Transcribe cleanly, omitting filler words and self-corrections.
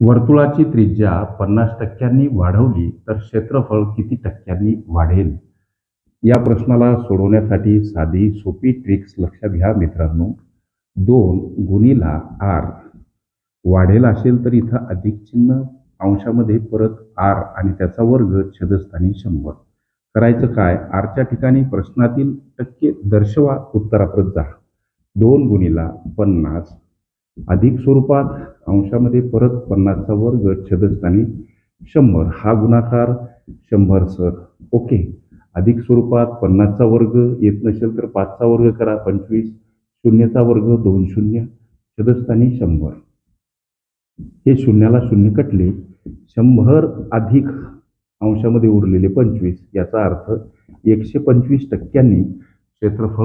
वर्तुळाची त्रिज्या 50% वाढवली तर क्षेत्रफळ किती टक्क्यांनी वाढेल? या प्रश्नाला सोडवण्यासाठी साधी सोपी ट्रिक्स लक्षात घ्या मित्रांनो. 2 गुणीला r वाढेल असेल तर इथं अधिक चिन्ह अंशामध्ये परत r आणि त्याचा वर्ग छेदस्थानी 100. करायचं काय? rच्या ठिकाणी प्रश्नातील टक्के दर्शवा, उत्तराप्रत जा. 2 गुणीला 50 अधिक स्वरूपात अंशामध्ये परत 50चा वर्ग छेदस्थानी 100 हा गुणाकार 100 सर. ओके. अधिक स्वरूपात 50चा वर्ग येत नसेल तर 5चा वर्ग करा 25, शून्यचा वर्ग 2 शून्य, छेदस्थानी 100. हे शून्याला शून्य कटले, 100 अधिक अंशामध्ये उरलेले 25 याचा अर्थ 125 टक्क्यांनी क्षेत्रफळ